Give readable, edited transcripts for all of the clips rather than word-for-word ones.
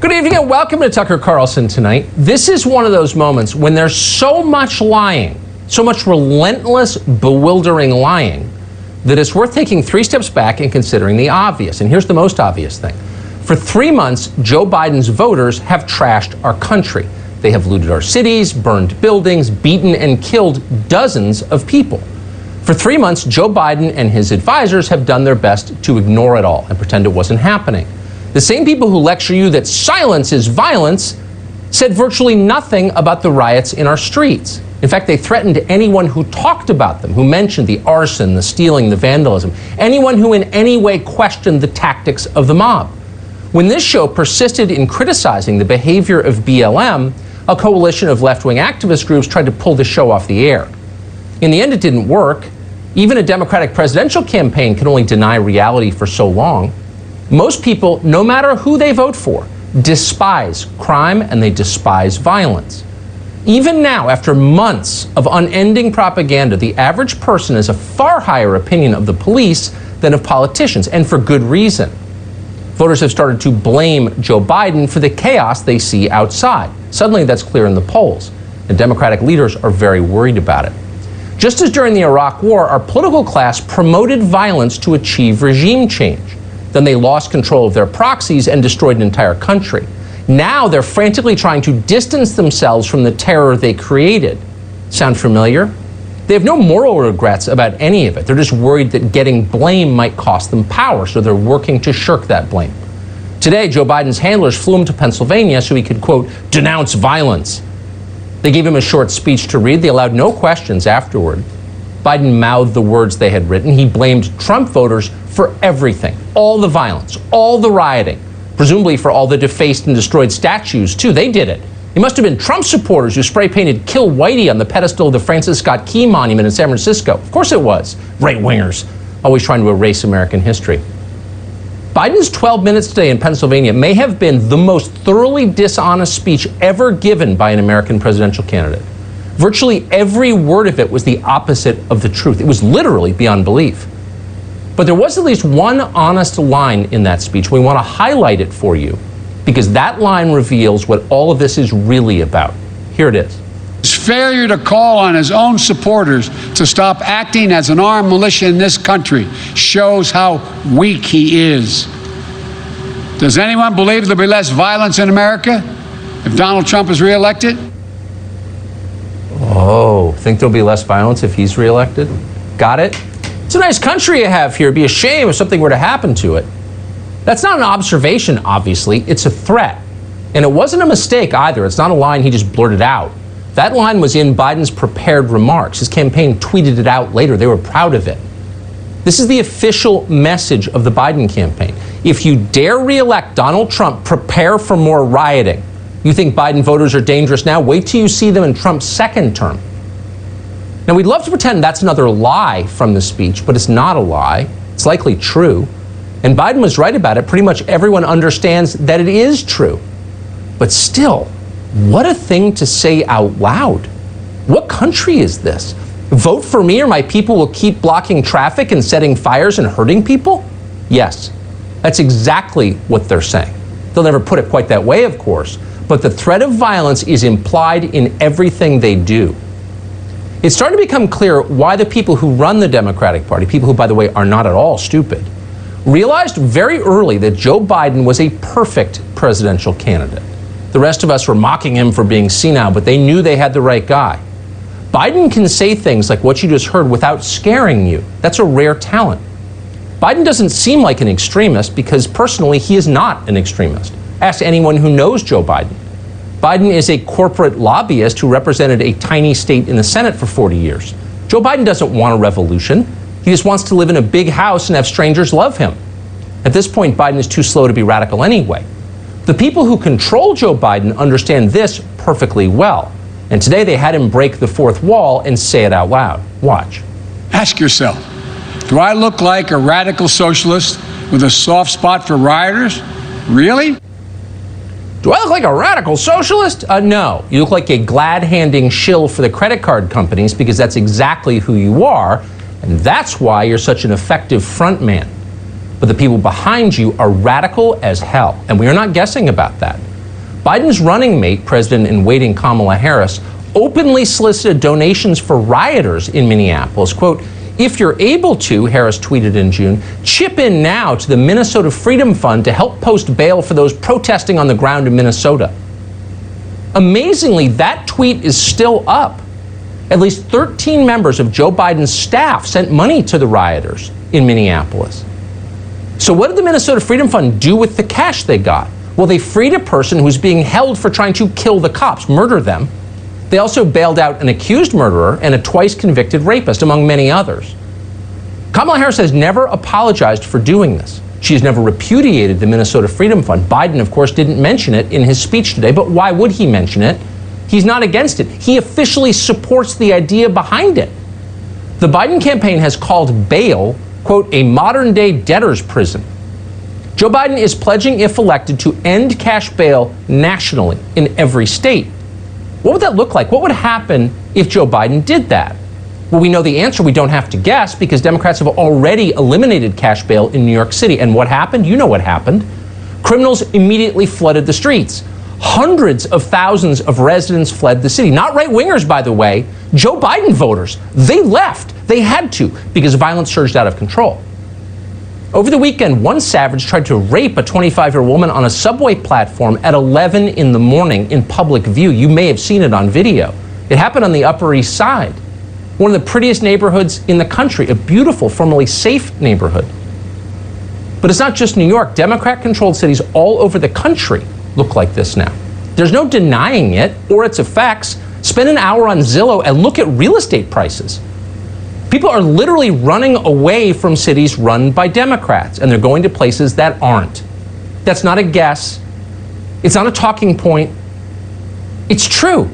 Good evening and welcome to Tucker Carlson Tonight. This is one of those moments when there's so much lying, so much relentless, bewildering lying, that it's worth taking 3 steps back and considering the obvious. And here's the most obvious thing. For 3 months, Joe Biden's voters have trashed our country. They have looted our cities, burned buildings, beaten and killed dozens of people. For 3 months, Joe Biden and his advisors have done their best to ignore it all and pretend it wasn't happening. The same people who lecture you that silence is violence said virtually nothing about the riots in our streets. In fact, they threatened anyone who talked about them, who mentioned the arson, the stealing, the vandalism, anyone who in any way questioned the tactics of the mob. When this show persisted in criticizing the behavior of BLM, a coalition of left-wing activist groups tried to pull the show off the air. In the end, it didn't work. Even a Democratic presidential campaign can only deny reality for so long. Most people, no matter who they vote for, despise crime and they despise violence. Even now, after months of unending propaganda, the average person has a far higher opinion of the police than of politicians, and for good reason. Voters have started to blame Joe Biden for the chaos they see outside. Suddenly, that's clear in the polls, and Democratic leaders are very worried about it. Just as during the Iraq War, our political class promoted violence to achieve regime change. Then they lost control of their proxies and destroyed an entire country. Now they're frantically trying to distance themselves from the terror they created. Sound familiar? They have no moral regrets about any of it. They're just worried that getting blame might cost them power, so they're working to shirk that blame. Today, Joe Biden's handlers flew him to Pennsylvania so he could, quote, denounce violence. They gave him a short speech to read. They allowed no questions afterward. Biden mouthed the words they had written. He blamed Trump voters for everything, all the violence, all the rioting, presumably for all the defaced and destroyed statues, too. They did it. It must have been Trump supporters who spray-painted Kill Whitey on the pedestal of the Francis Scott Key Monument in San Francisco. Of course it was. Right-wingers, always trying to erase American history. Biden's 12 minutes today in Pennsylvania may have been the most thoroughly dishonest speech ever given by an American presidential candidate. Virtually every word of it was the opposite of the truth. It was literally beyond belief. But there was at least one honest line in that speech. We want to highlight it for you because that line reveals what all of this is really about. Here it is. His failure to call on his own supporters to stop acting as an armed militia in this country shows how weak he is. Does anyone believe there'll be less violence in America if Donald Trump is reelected? Oh, think there'll be less violence if he's reelected? Got it? It's a nice country you have here. It'd be a shame if something were to happen to it. That's not an observation, obviously. It's a threat. And it wasn't a mistake either. It's not a line he just blurted out. That line was in Biden's prepared remarks. His campaign tweeted it out later. They were proud of it. This is the official message of the Biden campaign. If you dare reelect Donald Trump, prepare for more rioting. You think Biden voters are dangerous now? Wait till you see them in Trump's second term. Now, we'd love to pretend that's another lie from the speech, but it's not a lie. It's likely true. And Biden was right about it. Pretty much everyone understands that it is true. But still, what a thing to say out loud. What country is this? Vote for me or my people will keep blocking traffic and setting fires and hurting people? Yes, that's exactly what they're saying. They'll never put it quite that way, of course, but the threat of violence is implied in everything they do. It's starting to become clear why the people who run the Democratic Party, people who, by the way, are not at all stupid, realized very early that Joe Biden was a perfect presidential candidate. The rest of us were mocking him for being senile, but they knew they had the right guy. Biden can say things like what you just heard without scaring you. That's a rare talent. Biden doesn't seem like an extremist because personally he is not an extremist. Ask anyone who knows Joe Biden. Biden is a corporate lobbyist who represented a tiny state in the Senate for 40 years. Joe Biden doesn't want a revolution. He just wants to live in a big house and have strangers love him. At this point, Biden is too slow to be radical anyway. The people who control Joe Biden understand this perfectly well. And today they had him break the fourth wall and say it out loud. Watch. Ask yourself, do I look like a radical socialist with a soft spot for rioters? Really? Do I look like a radical socialist? No. You look like a glad-handing shill for the credit card companies because that's exactly who you are, and that's why you're such an effective front man. But the people behind you are radical as hell, and we are not guessing about that. Biden's running mate, President-in-waiting Kamala Harris, openly solicited donations for rioters in Minneapolis. Quote, "If you're able to," Harris tweeted in June, "chip in now to the Minnesota Freedom Fund to help post bail for those protesting on the ground in Minnesota." Amazingly, that tweet is still up. At least 13 members of Joe Biden's staff sent money to the rioters in Minneapolis. So what did the Minnesota Freedom Fund do with the cash they got? Well, they freed a person who's being held for trying to kill the cops, murder them. They also bailed out an accused murderer and a twice convicted rapist, among many others. Kamala Harris has never apologized for doing this. She has never repudiated the Minnesota Freedom Fund. Biden, of course, didn't mention it in his speech today, but why would he mention it? He's not against it. He officially supports the idea behind it. The Biden campaign has called bail, quote, "a modern-day debtor's prison." Joe Biden is pledging, if elected, to end cash bail nationally in every state. What would that look like? What would happen if Joe Biden did that? Well, we know the answer. We don't have to guess because Democrats have already eliminated cash bail in New York City. And what happened? You know what happened. Criminals immediately flooded the streets. Hundreds of thousands of residents fled the city. Not right-wingers, by the way. Joe Biden voters. They left. They had to because violence surged out of control. Over the weekend, one savage tried to rape a 25-year-old woman on a subway platform at 11 in the morning in public view. You may have seen it on video. It happened on the Upper East Side, one of the prettiest neighborhoods in the country, a beautiful, formerly safe neighborhood. But it's not just New York. Democrat-controlled cities all over the country look like this now. There's no denying it or its effects. Spend an hour on Zillow and look at real estate prices. People are literally running away from cities run by Democrats, and they're going to places that aren't. That's not a guess. It's not a talking point. It's true.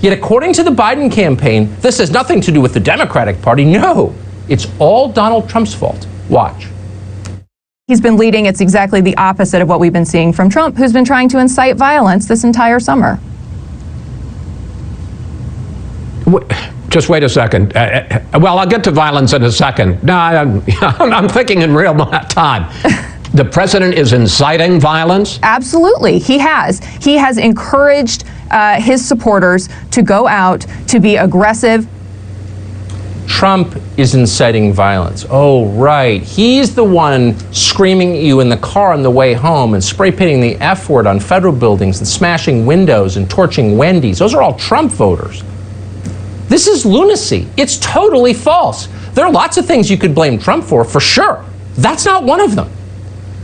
Yet according to the Biden campaign, this has nothing to do with the Democratic Party. No, it's all Donald Trump's fault. Watch. He's been leading. It's exactly the opposite of what we've been seeing from Trump, who's been trying to incite violence this entire summer. Just wait a second. Well, I'll get to violence in a second. No, I'm thinking in real time. The president is inciting violence? Absolutely. He has. He has encouraged his supporters to go out, to be aggressive. Trump is inciting violence. Oh, right. He's the one screaming at you in the car on the way home and spray painting the F word on federal buildings and smashing windows and torching Wendy's. Those are all Trump voters. This is lunacy. It's totally false. There are lots of things you could blame Trump for sure. That's not one of them.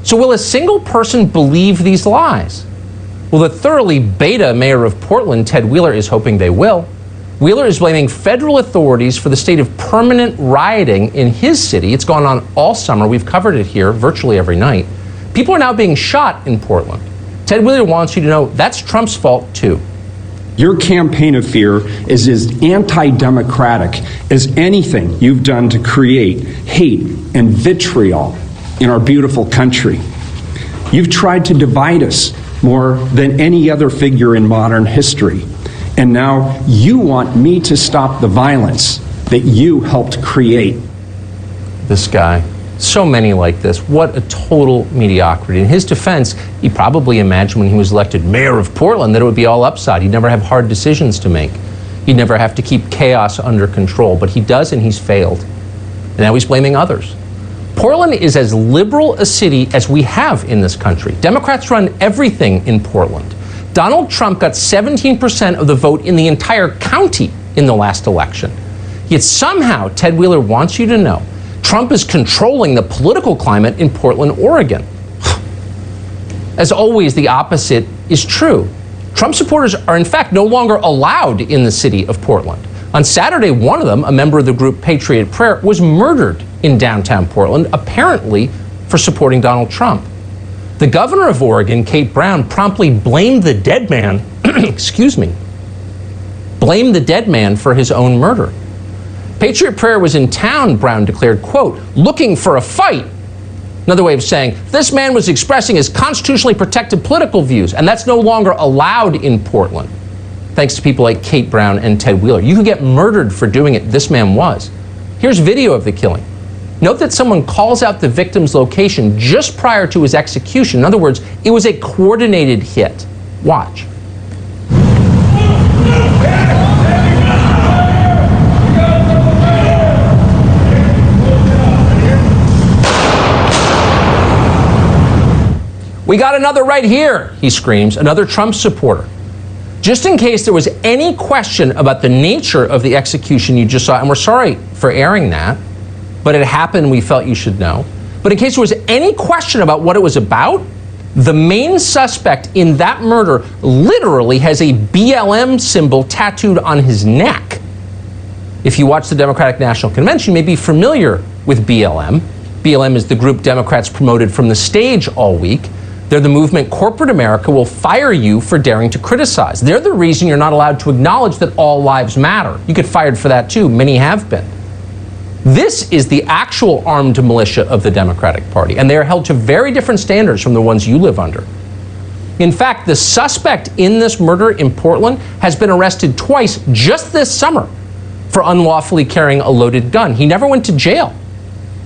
So will a single person believe these lies? Well, the thoroughly beta mayor of Portland, Ted Wheeler, is hoping they will. Wheeler is blaming federal authorities for the state of permanent rioting in his city. It's gone on all summer. We've covered it here virtually every night. People are now being shot in Portland. Ted Wheeler wants you to know that's Trump's fault too. Your campaign of fear is as anti-democratic as anything you've done to create hate and vitriol in our beautiful country. You've tried to divide us more than any other figure in modern history. And now you want me to stop the violence that you helped create. This guy. So many like this. What a total mediocrity. In his defense, he probably imagined when he was elected mayor of Portland that it would be all upside. He'd never have hard decisions to make. He'd never have to keep chaos under control. But he does, and he's failed. And now he's blaming others. Portland is as liberal a city as we have in this country. Democrats run everything in Portland. Donald Trump got 17% of the vote in the entire county in the last election. Yet somehow, Ted Wheeler wants you to know, Trump is controlling the political climate in Portland, Oregon. As always, the opposite is true. Trump supporters are in fact no longer allowed in the city of Portland. On Saturday, one of them, a member of the group Patriot Prayer, was murdered in downtown Portland, apparently for supporting Donald Trump. The governor of Oregon, Kate Brown, promptly blamed the dead man, blamed the dead man for his own murder. Patriot Prayer was in town, Brown declared, quote, looking for a fight. Another way of saying, this man was expressing his constitutionally protected political views, and that's no longer allowed in Portland, thanks to people like Kate Brown and Ted Wheeler. You could get murdered for doing it. This man was. Here's video of the killing. Note that someone calls out the victim's location just prior to his execution. In other words, it was a coordinated hit. Watch. "We got another right here," he screams, another Trump supporter. Just in case there was any question about the nature of the execution you just saw, and we're sorry for airing that, but it happened, we felt you should know. But in case there was any question about what it was about, the main suspect in that murder literally has a BLM symbol tattooed on his neck. If you watch the Democratic National Convention, you may be familiar with BLM. BLM is the group Democrats promoted from the stage all week. They're the movement corporate America will fire you for daring to criticize. They're the reason you're not allowed to acknowledge that all lives matter. You get fired for that too. Many have been. This is the actual armed militia of the Democratic Party, and they are held to very different standards from the ones you live under. In fact, the suspect in this murder in Portland has been arrested twice just this summer for unlawfully carrying a loaded gun. He never went to jail.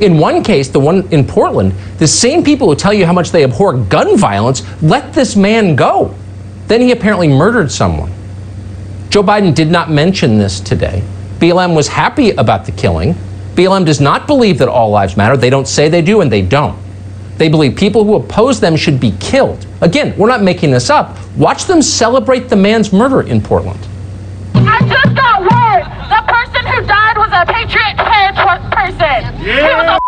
In one case, the one in Portland, the same people who tell you how much they abhor gun violence let this man go. Then he apparently murdered someone. Joe Biden did not mention this today. BLM was happy about the killing. BLM does not believe that all lives matter. They don't say they do, and they don't. They believe people who oppose them should be killed. Again, we're not making this up. Watch them celebrate the man's murder in Portland. I just got word. The person who died was a Patriot person. He was a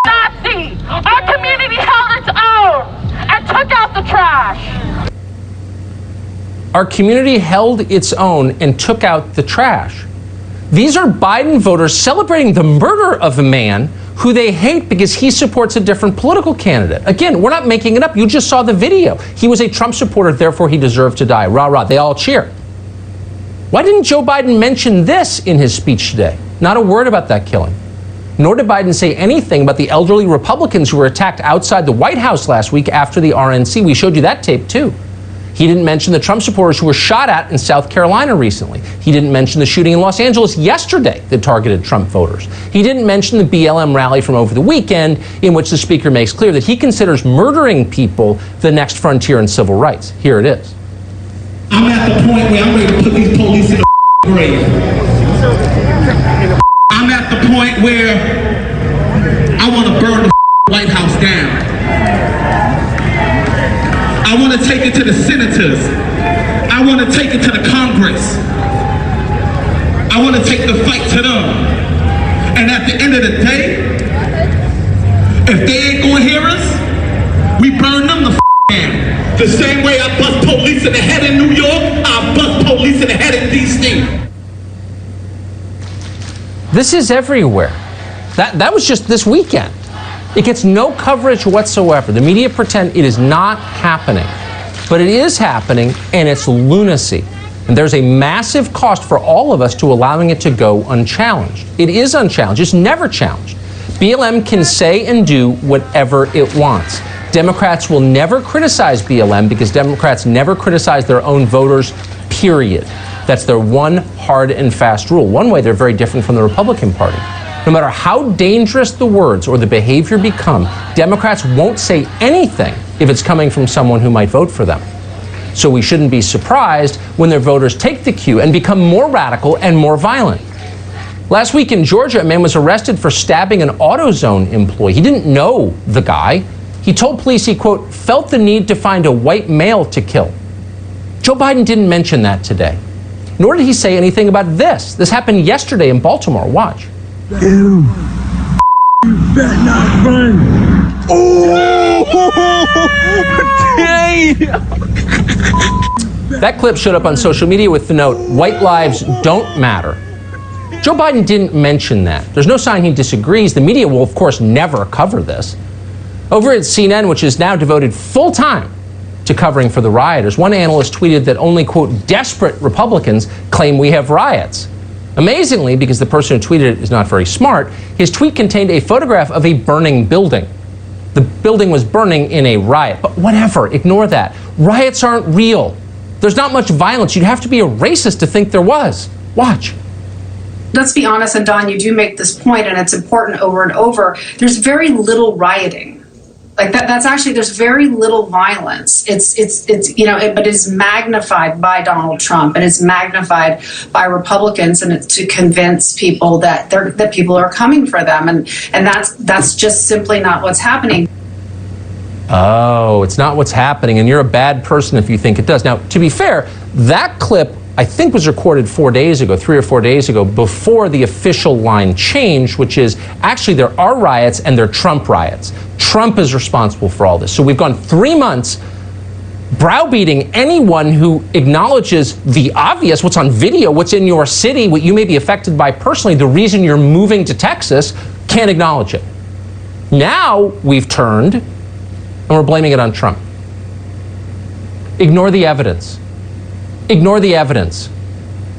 Nazi. Our community held its own and took out the trash. Our community held its own and took out the trash. These are Biden voters celebrating the murder of a man who they hate because he supports a different political candidate. Again, we're not making it up. You just saw the video. He was a Trump supporter, therefore he deserved to die. Rah, rah. They all cheer. Why didn't Joe Biden mention this in his speech today? Not a word about that killing. Nor did Biden say anything about the elderly Republicans who were attacked outside the White House last week after the RNC. We showed you that tape too. He didn't mention the Trump supporters who were shot at in South Carolina recently. He didn't mention the shooting in Los Angeles yesterday that targeted Trump voters. He didn't mention the BLM rally from over the weekend in which the speaker makes clear that he considers murdering people the next frontier in civil rights. Here it is. I'm at the point where I'm ready to put these police in the grave. I'm at the point where I want to burn the White House down. I want to take it to the senators. I want to take it to the Congress. I want to take the fight to them. And at the end of the day, if they ain't going to hear us, we burn them the down. The same way I bust police in the head in New York, I bust police in the head in D.C. This is everywhere. That was just this weekend. It gets no coverage whatsoever. The media pretend it is not happening. But it is happening, and it's lunacy. And there's a massive cost for all of us to allowing it to go unchallenged. It is unchallenged. It's never challenged. BLM can say and do whatever it wants. Democrats will never criticize BLM because Democrats never criticize their own voters, period. That's their one hard and fast rule. One way they're very different from the Republican Party. No matter how dangerous the words or the behavior become, Democrats won't say anything if it's coming from someone who might vote for them. So we shouldn't be surprised when their voters take the cue and become more radical and more violent. Last week in Georgia, a man was arrested for stabbing an AutoZone employee. He didn't know the guy. He told police he, quote, felt the need to find a white male to kill. Joe Biden didn't mention that today. Nor did he say anything about this. This happened yesterday in Baltimore. Watch. You better not run. Oh, damn. That clip showed up on social media with the note, "White lives don't matter." Joe Biden didn't mention that. There's no sign he disagrees. The media will, of course, never cover this. Over at CNN, which is now devoted full time to covering for the rioters, one analyst tweeted that only, quote, desperate Republicans claim we have riots. Amazingly, because the person who tweeted it is not very smart, his tweet contained a photograph of a burning building. The building was burning in a riot, but whatever, ignore that. Riots aren't real. There's not much violence. You'd have to be a racist to think there was. Watch. Let's be honest, and Don, you do make this point, and it's important over and over. There's very little rioting Like that's actually, there's very little violence. It's but it's magnified by Donald Trump, and it's magnified by Republicans, and it's to convince people that that people are coming for them, and that's just simply not what's happening. Oh, it's not what's happening, and you're a bad person if you think it does. Now, to be fair, that clip I think was recorded 4 days ago, 3 or 4 days ago, before the official line changed, which is actually there are riots and they're Trump riots. Trump is responsible for all this. So we've gone 3 months browbeating anyone who acknowledges the obvious, what's on video, what's in your city, what you may be affected by personally, the reason you're moving to Texas, can't acknowledge it. Now we've turned and we're blaming it on Trump. Ignore the evidence. Ignore the evidence.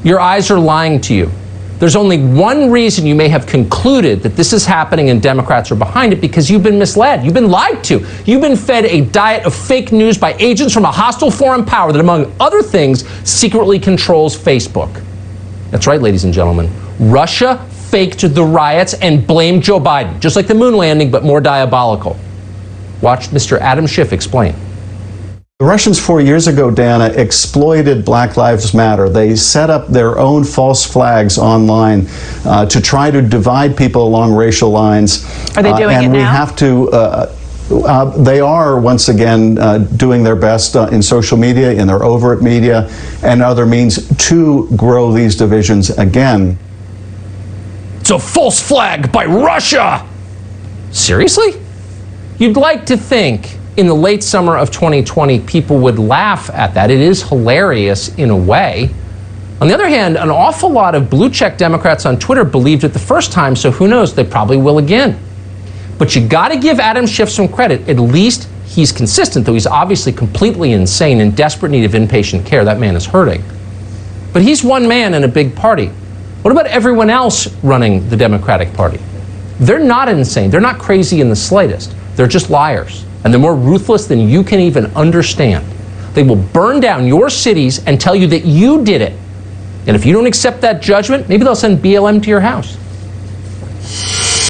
Your eyes are lying to you. There's only one reason you may have concluded that this is happening and Democrats are behind it, because you've been misled. You've been lied to. You've been fed a diet of fake news by agents from a hostile foreign power that, among other things, secretly controls Facebook. That's right, ladies and gentlemen. Russia faked the riots and blamed Joe Biden, just like the moon landing, but more diabolical. Watch Mr. Adam Schiff explain. The Russians 4 years ago, Dana, exploited Black Lives Matter. They set up their own false flags online to try to divide people along racial lines. Are they doing it now? And we have to, they are, once again, doing their best in social media, in their overt media, and other means to grow these divisions again. It's a false flag by Russia! Seriously? You'd like to think in the late summer of 2020, people would laugh at that. It is hilarious in a way. On the other hand, an awful lot of blue check Democrats on Twitter believed it the first time, so who knows, they probably will again. But you gotta give Adam Schiff some credit. At least he's consistent, though he's obviously completely insane, in desperate need of inpatient care. That man is hurting. But he's one man in a big party. What about everyone else running the Democratic Party? They're not insane. They're not crazy in the slightest. They're just liars. And they're more ruthless than you can even understand. They will burn down your cities and tell you that you did it. And if you don't accept that judgment, maybe they'll send BLM to your house.